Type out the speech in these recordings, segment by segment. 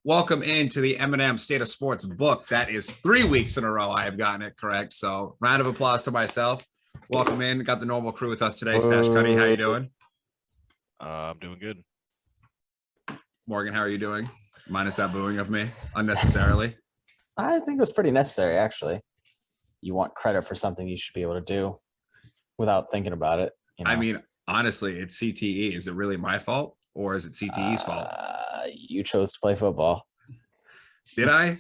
Welcome into the M&M State of Sports book. That is 3 weeks in a row I have gotten it correct. So round of applause to myself. Welcome in. Got the normal crew with us today. Stash Cuddy, how you doing? I'm doing good. Morgan, how are you doing? Minus that booing of me unnecessarily. I think it was pretty necessary, actually. You want credit for something you should be able to do without thinking about it. You know? I mean, honestly, it's CTE. Is it really my fault or is it CTE's fault? You chose to play football. Did I?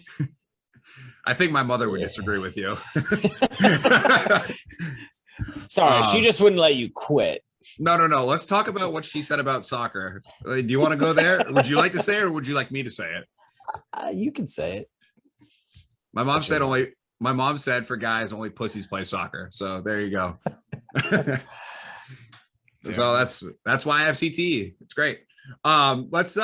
I think my mother would disagree with you. Sorry, she just wouldn't let you quit. No. Let's talk about what she said about soccer. Do you want to go there? Would you like to say it or would you like me to say it? You can say it. My mom said for guys, only pussies play soccer. So there you go. So that's why I have CTE. It's great. Let's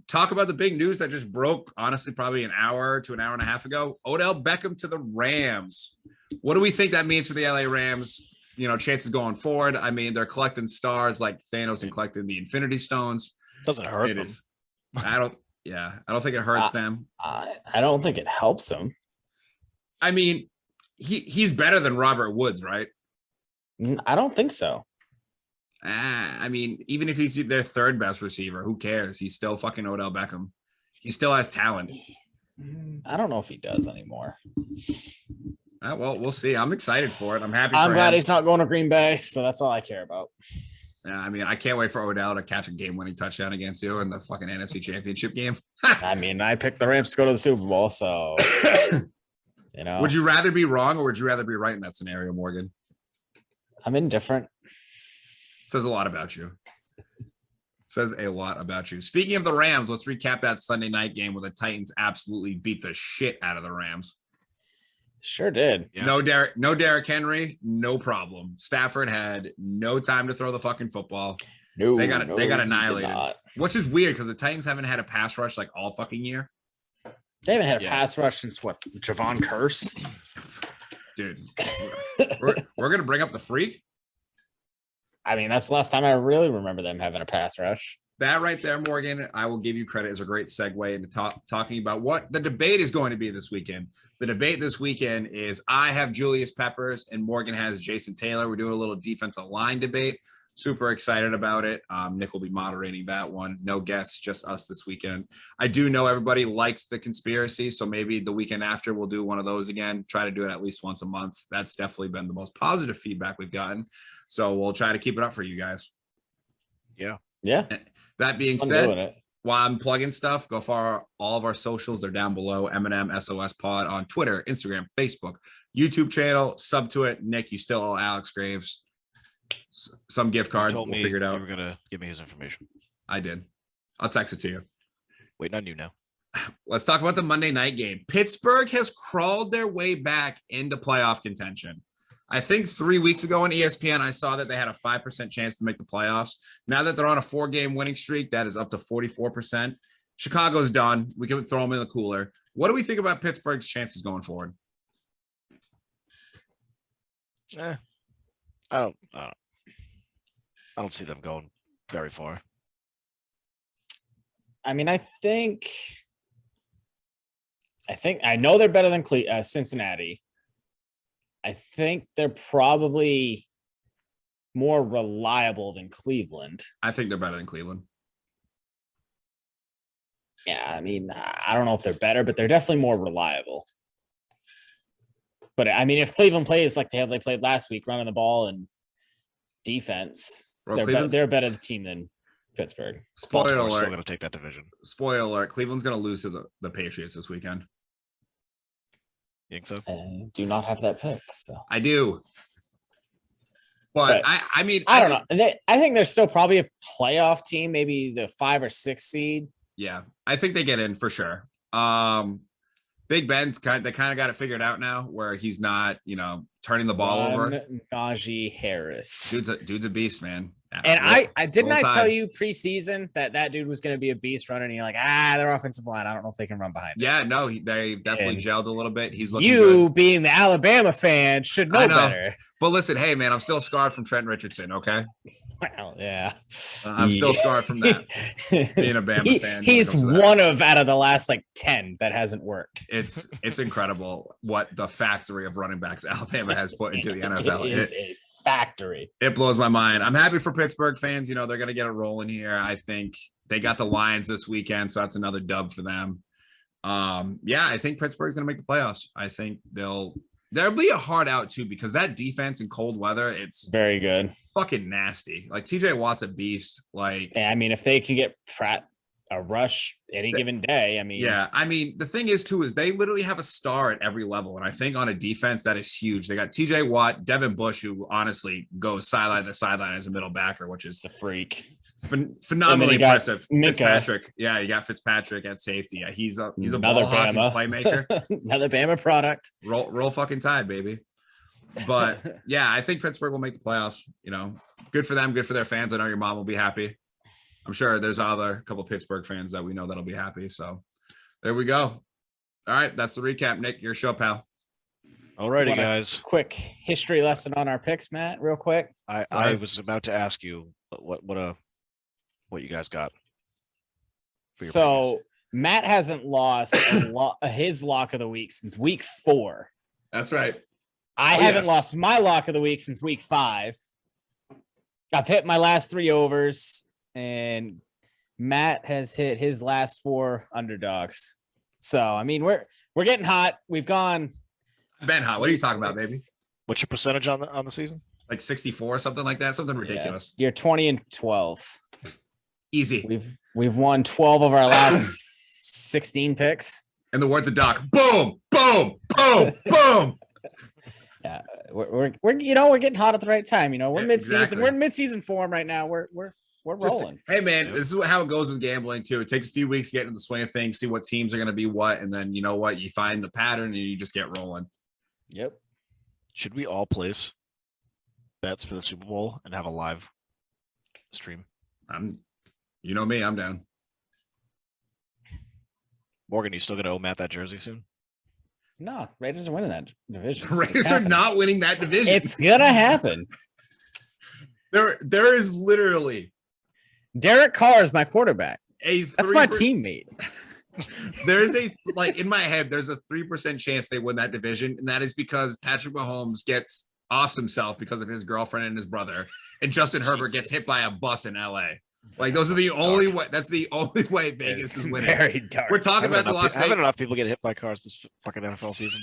talk about the big news that just broke, honestly, probably an hour to an hour and a half ago. Odell Beckham to the Rams. What do we think that means for the LA Rams? You know, chances going forward. I mean, they're collecting stars like Thanos and collecting the Infinity Stones. Doesn't hurt them. I don't think it hurts them. I don't think it helps them. I mean, he's better than Robert Woods, right? I don't think so. I mean, even if he's their third best receiver, who cares? He's still fucking Odell Beckham. He still has talent. I don't know if he does anymore. Well, we'll see. I'm excited for it. I'm happy. I'm glad he's not going to Green Bay, so that's all I care about. Yeah, I mean, I can't wait for Odell to catch a game-winning touchdown against you in the fucking NFC Championship game. I mean, I picked the Rams to go to the Super Bowl, so you know. Would you rather be wrong or would you rather be right in that scenario, Morgan? I'm indifferent. Says a lot about you. Says a lot about you. Speaking of the Rams, let's recap that Sunday night game where the Titans absolutely beat the shit out of the Rams. Sure did. Yeah. No Derrick Henry, no problem. Stafford had no time to throw the fucking football. No, they got annihilated. Which is weird because the Titans haven't had a pass rush like all fucking year. They haven't had a pass rush since what? Javon Curse? Dude, we're gonna bring up the freak. I mean, that's the last time I really remember them having a pass rush. That right there, Morgan, I will give you credit as a great segue into talking about what the debate is going to be this weekend. The debate this weekend is I have Julius Peppers and Morgan has Jason Taylor. We're doing a little defensive line debate. Super excited about it. Nick will be moderating that one. No guests, just us this weekend. I do know everybody likes the conspiracy, so maybe the weekend after we'll do one of those again. Try to do it at least once a month. That's definitely been the most positive feedback we've gotten. So we'll try to keep it up for you guys. Yeah. That being said, while I'm plugging stuff, go for all of our socials. They're down below. M&M SOS Pod on Twitter, Instagram, Facebook, YouTube channel. Sub to it. Nick, you still owe Alex Graves some gift card. We'll figure it out. You were gonna give me his information. I did. I'll text it to you. Waiting on you now. Let's talk about the Monday night game. Pittsburgh has crawled their way back into playoff contention. I think 3 weeks ago on ESPN, I saw that they had a 5% chance to make the playoffs. Now that they're on a 4-game winning streak, that is up to 44%. Chicago's done. We can throw them in the cooler. What do we think about Pittsburgh's chances going forward? I don't see them going very far. I mean, I know they're better than Cincinnati. I think they're probably more reliable than Cleveland. I think they're better than Cleveland. Yeah, I mean, I don't know if they're better, but they're definitely more reliable. But I mean, if Cleveland plays like they played last week, running the ball and defense, they're a better team than Pittsburgh. Spoiler alert! Still going to take that division. Spoiler alert! Cleveland's going to lose to the Patriots this weekend. You think so? I do not have that pick, so I do. But I mean, I don't know. I think they're still probably a playoff team, maybe the 5 or 6 seed. Yeah, I think they get in for sure. Big Ben's they kind of got it figured out now, where he's not, turning the ball over. Najee Harris. Dude's a beast, man. And I didn't tell you preseason that dude was going to be a beast runner, and you're like, their offensive line, I don't know if they can run behind. Yeah, no, they definitely gelled a little bit. He's looking good. Good. Being the Alabama fan should know better. But listen, hey man, I'm still scarred from Trent Richardson. Okay. Well, yeah, I'm still scarred from that. Being a Bama fan, he's one out of the last 10 that hasn't worked. It's incredible what the factory of running backs Alabama has put into the NFL. It is a factory. It blows my mind. I'm happy for Pittsburgh fans. They're going to get it rolling here. I think they got the Lions this weekend, so that's another dub for them. I think Pittsburgh's going to make the playoffs. I think there'll be a hard out too, because that defense in cold weather, it's very good. Fucking nasty. TJ Watt's a beast. If they can get Pratt a rush any given day, the thing is too, is they literally have a star at every level. And I think on a defense that is huge. They got TJ Watt, Devin Bush, who honestly goes sideline to sideline as a middle backer, which is the freak. Phenomenally impressive. Fitzpatrick. Yeah, you got Fitzpatrick at safety. Yeah, he's a ball hawk, he's a playmaker. Another Bama product. Roll fucking Tide, baby. But yeah, I think Pittsburgh will make the playoffs. Good for them, good for their fans. I know your mom will be happy. I'm sure there's a couple of Pittsburgh fans that we know that'll be happy. So there we go. All right, that's the recap. Nick, your show, pal. All righty, guys. Quick history lesson on our picks, Matt. Real quick. I was about to ask you what you guys got. So picks. Matt hasn't lost his lock of the week since week 4. That's right. I haven't lost my lock of the week since week 5. I've hit my last 3 overs, and Matt has hit his last 4 underdogs. So we're getting hot. We've gone. Been hot. What are you talking about, baby? What's your percentage on the season? 64, something like that. Something ridiculous. You're 20-12. Easy. We've won 12 of our last 16 picks. In the words of Doc, boom, boom, boom, boom. Yeah, we're getting hot at the right time. We're mid-season. Exactly. We're in mid-season form right now. We're rolling. Hey man, this is how it goes with gambling too. It takes a few weeks to get into the swing of things, see what teams are going to be what, and then you know what, you find the pattern and you just get rolling. Yep. Should we all place bets for the Super Bowl and have a live stream? You know me, I'm down. Morgan, you still gonna owe Matt that jersey soon? No, Raiders are winning that division. Raiders are not winning that division. It's gonna happen. There is literally Derek Carr is my quarterback. That's my teammate. There is in my head, there's a 3% chance they win that division, and that is because Patrick Mahomes gets offs himself because of his girlfriend and his brother, and Justin Herbert gets hit by a bus in LA. Those are the only way. That's the only way Vegas is winning. Very dark. We're talking about the Las Vegas. Haven't enough people get hit by cars this fucking NFL season.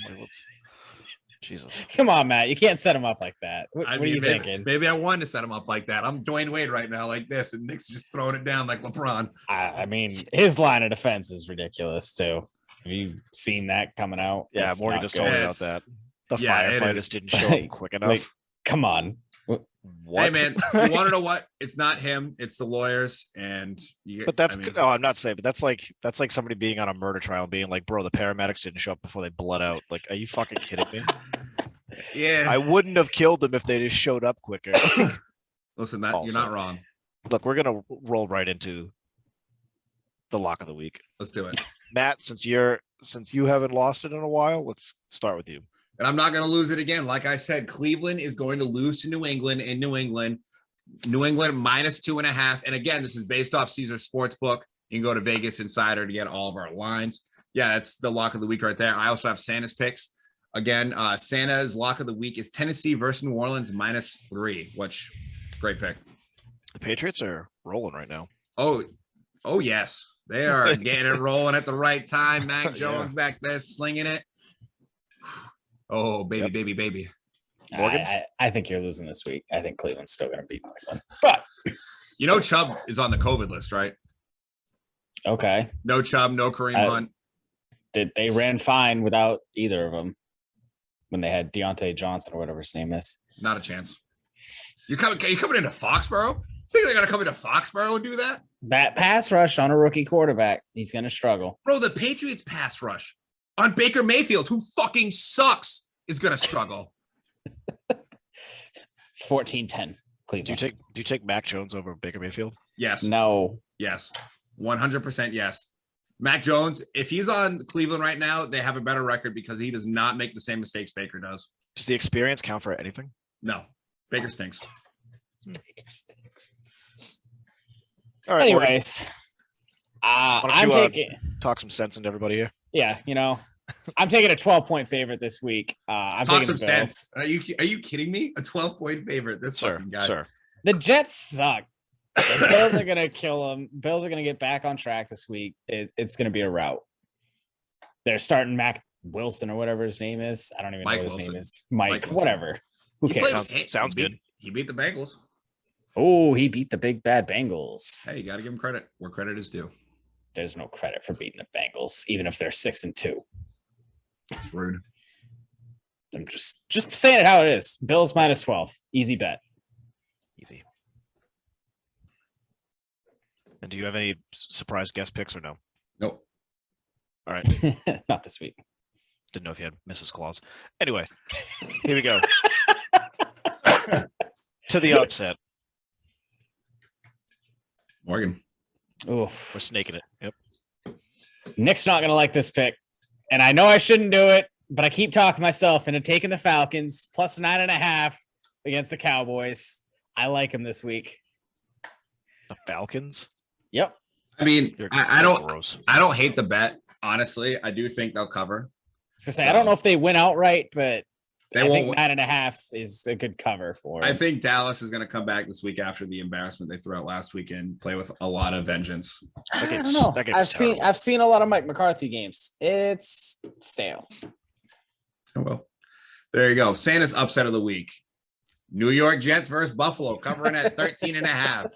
Jesus. Come on, Matt. You can't set them up like that. What are you thinking? Maybe I wanted to set him up like that. I'm Dwayne Wade right now like this, and Nick's just throwing it down like LeBron. His line of defense is ridiculous, too. Have you seen that coming out? Yeah, Morgan just told me about that. The firefighters didn't show up quick enough. Come on. What? Hey, man, you want to know what? It's not him. It's the lawyers. And I'm not saying, but that's like somebody being on a murder trial and being like, bro, the paramedics didn't show up before they bled out. Are you fucking kidding me? Yeah. I wouldn't have killed them if they just showed up quicker. Listen, you're not wrong. Look, we're going to roll right into the lock of the week. Let's do it. Matt, since you haven't lost it in a while, let's start with you. And I'm not going to lose it again. Like I said, Cleveland is going to lose to New England in New England. New England -2.5. And again, this is based off Caesar Sportsbook. You can go to Vegas Insider to get all of our lines. Yeah, that's the lock of the week right there. I also have Santa's picks. Again, Santa's lock of the week is Tennessee versus New Orleans -3, which great pick. The Patriots are rolling right now. Oh yes. They are getting it rolling at the right time. Mac Jones back there slinging it. Oh, baby. Morgan? I think you're losing this week. I think Cleveland's still going to beat Cleveland. But Chubb is on the COVID list, right? Okay. No Chubb, no Kareem Hunt. They ran fine without either of them when they had Deontay Johnson or whatever his name is. Not a chance. You're coming into Foxborough? Think they're going to come into Foxborough and do that? That pass rush on a rookie quarterback, he's going to struggle. Bro, the Patriots pass rush on Baker Mayfield, who fucking sucks, is going to struggle. 14-10. Cleveland. Do you take Mac Jones over Baker Mayfield? Yes. No. Yes. 100% yes. Mac Jones, if he's on Cleveland right now, they have a better record because he does not make the same mistakes Baker does. Does the experience count for anything? No. Baker stinks. Baker stinks. All right. Morgan, Anyways, why don't I'm you, taking. talk some sense into everybody here. Yeah, I'm taking a 12-point favorite this week. I'm Talk taking some the Bills. sense. Are you kidding me? A 12-point favorite. This fucking guy. Sir. The Jets suck. The Bills are gonna kill them. Bills are gonna get back on track this week. It's gonna be a rout. They're starting Mac Wilson or whatever his name is. I don't even know what his name is. Mike whatever. Who cares? Sounds good. He beat the Bengals. Oh, he beat the big bad Bengals. Hey, you got to give him credit where credit is due. There's no credit for beating the Bengals, even if they're 6-2. It's rude. I'm just saying it how it is. Bills -12. Easy bet. Easy. And do you have any surprise guest picks or no? Nope. All right. Not this week. Didn't know if you had Mrs. Claus. Anyway, here we go. To the upset. Morgan. Oof. We're snaking it. Yep. Nick's not going to like this pick. And I know I shouldn't do it, but I keep talking myself into taking the Falcons +9.5 against the Cowboys. I like him this week. The Falcons? Yep. I mean, I don't hate the bet. Honestly, I do think they'll cover. I don't know if they win outright, but They I won't. think 9.5 is a good cover for I them. think Dallas is going to come back this week after the embarrassment they threw out last week and play with a lot of vengeance. I don't know. I've seen a lot of Mike McCarthy games. It's stale. Oh, well, there you go. Santa's upset of the week. New York Jets versus Buffalo, covering at 13.5.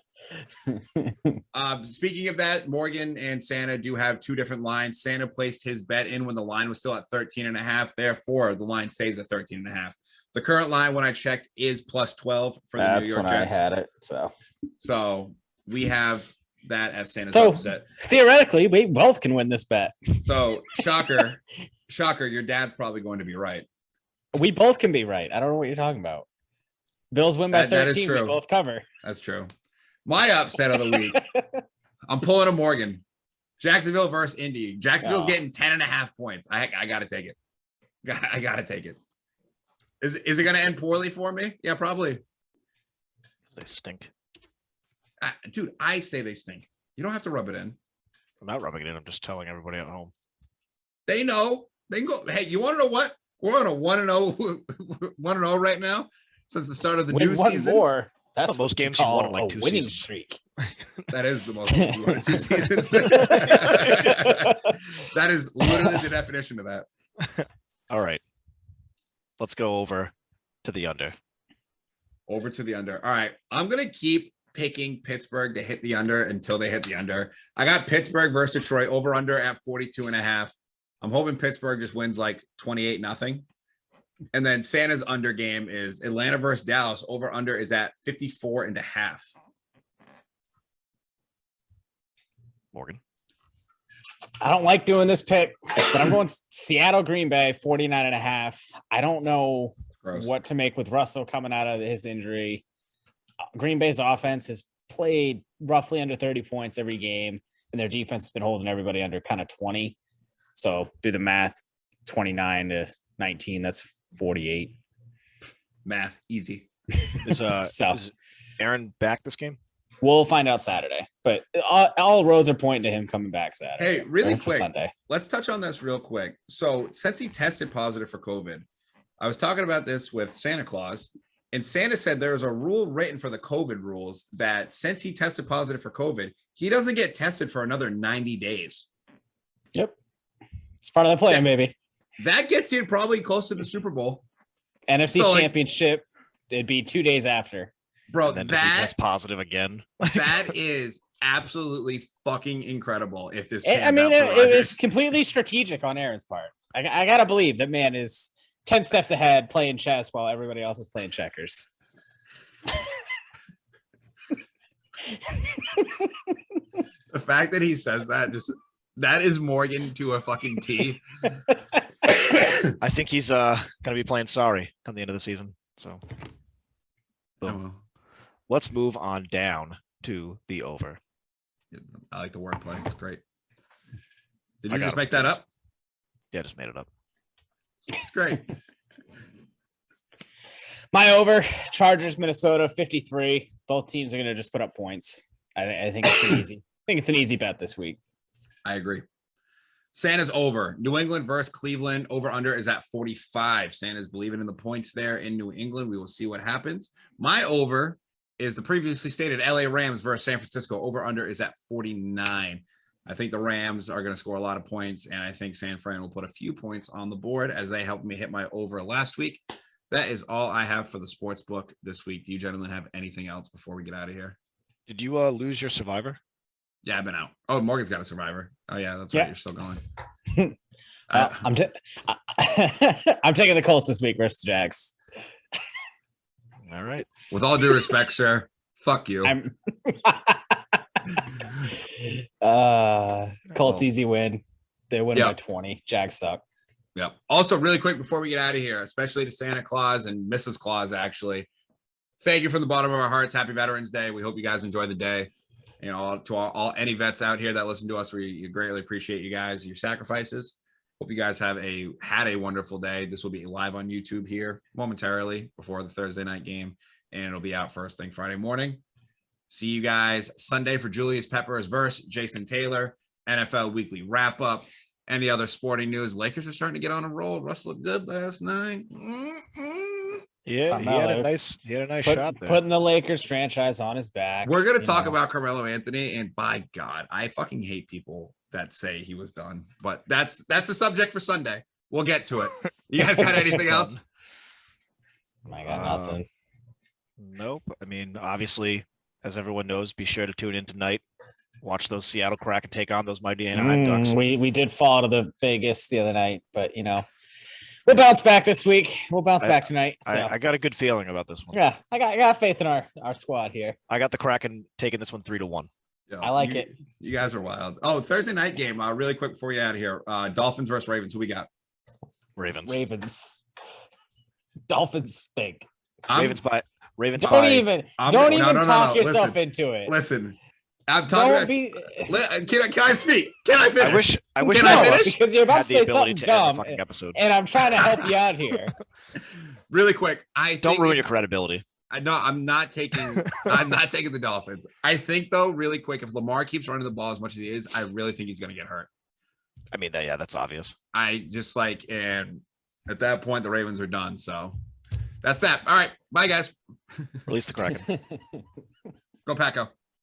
Speaking of that, Morgan and Santa do have two different lines. Santa placed his bet in when the line was still at 13.5. Therefore, the line stays at 13.5. The current line, when I checked, is +12 for the New York Jets. I had it. So we have that as Santa's upset. Theoretically, we both can win this bet. So shocker, your dad's probably going to be right. We both can be right. I don't know what you're talking about. Bills win by 13. That is true. We both cover. That's true. My upset of the week. I'm pulling a Morgan. Jacksonville versus Indy. Jacksonville's getting 10.5 points. I got to take it. I got to take it. Is it going to end poorly for me? Yeah, probably. They stink. Dude, I say they stink. You don't have to rub it in. I'm not rubbing it in. I'm just telling everybody at home. They know. They can go. Hey, you want to know what? We're on a 1-0 right now since the start of the new season. More. That's the most games you've won in like 2 winning seasons. Streak. That is the most games you've won in 2 seasons. That is literally the definition of that. All right. Let's go over to the under. Over to the under. All right. I'm going to keep picking Pittsburgh to hit the under until they hit the under. I got Pittsburgh versus Detroit over under at 42.5. I'm hoping Pittsburgh just wins like 28-0. And then Santa's under game is Atlanta versus Dallas. Over under is at 54.5. Morgan. I don't like doing this pick, but I'm going Seattle Green Bay 49.5. I don't know what to make with Russell coming out of his injury. Green Bay's offense has played roughly under 30 points every game, and their defense has been holding everybody under kind of 20. So do the math, 29-19. That's 48. Math, easy. Is Aaron back this game? We'll find out Saturday, but all roads are pointing to him coming back Saturday. Hey, really quick, Sunday. Let's touch on this real quick. So since he tested positive for COVID, I was talking about this with Santa Claus, and Santa said there was a rule written for the COVID rules that since he tested positive for COVID, he doesn't get tested for another 90 days. Yep. It's part of the plan, baby. That gets you probably close to the Super Bowl. NFC Championship, it'd be 2 days after. Bro, does he test positive again? That is absolutely fucking incredible. If this, it was completely strategic on Aaron's part. I gotta believe that man is 10 steps ahead playing chess while everybody else is playing checkers. The fact that he says that is Morgan to a fucking T. I think he's gonna be playing sorry come the end of the season. So, boom. let's move on down to the over. I like the wordplay. It's great. Did I you got just him. make that up? Yeah, just made it up. It's great. My over, Chargers, Minnesota, 53. Both teams are going to just put up points. I think it's an easy. I think it's an easy bet this week. I agree. Santa's over. New England versus Cleveland. Over under is at 45. Santa's believing in the points there in New England. We will see what happens. My over is the previously stated LA Rams versus San Francisco. Over under is at 49. I think the Rams are going to score a lot of points, and I think San Fran will put a few points on the board as they helped me hit my over last week. That is all I have for the sports book this week. Do you gentlemen have anything else before we get out of here? Did you lose your survivor? Yeah, I've been out. Oh, Morgan's got a survivor. Oh, yeah, that's right. Yeah. You're still going. I'm taking the Colts this week versus the Jags. All right. With all due respect, sir, fuck you. Colts easy win. They win Yep. by 20. Jags suck. Yep. Also, really quick before we get out of here, especially to Santa Claus and Mrs. Claus, actually, thank you from the bottom of our hearts. Happy Veterans Day. We hope you guys enjoy the day. You know, to all any vets out here that listen to us, we greatly appreciate you guys, your sacrifices. Hope you guys had a wonderful day. This will be live on YouTube here momentarily before the Thursday night game, and it'll be out first thing Friday morning. See you guys Sunday for Julius Peppers versus Jason Taylor, NFL Weekly wrap up, and the other sporting news. Lakers are starting to get on a roll. Russ looked good last night. Yeah, he had a nice shot there. Putting the Lakers franchise on his back. We're going to talk about Carmelo Anthony, and by God, I fucking hate people that say he was done. But that's a subject for Sunday. We'll get to it. You guys got anything else? I got nothing. Nope. I mean, obviously, as everyone knows, be sure to tune in tonight. Watch those Seattle Kraken take on those mighty Anaheim Ducks. We did fall to the Vegas the other night, but we'll bounce back this week. We'll bounce back tonight. So. I got a good feeling about this one. Yeah, I got faith in our squad here. I got the Kraken taking this one 3-1. Yeah, I like it. You guys are wild. Oh, Thursday night game. Really quick before we get out of here. Dolphins versus Ravens. Who we got? Ravens. Dolphins stink. Ravens Don't by. even talk yourself into it. Listen. I'm talking. Can I speak? Can I finish? I wish Can I I finish? Because you're about to say something dumb, episode. and I'm trying to help you out here. Really quick, don't ruin your credibility. I'm not taking the Dolphins. I think though, really quick, if Lamar keeps running the ball as much as he is, I really think he's going to get hurt. I mean, that's obvious. I just and at that point, the Ravens are done. So that's that. All right, bye guys. Release the Kraken. Go Paco.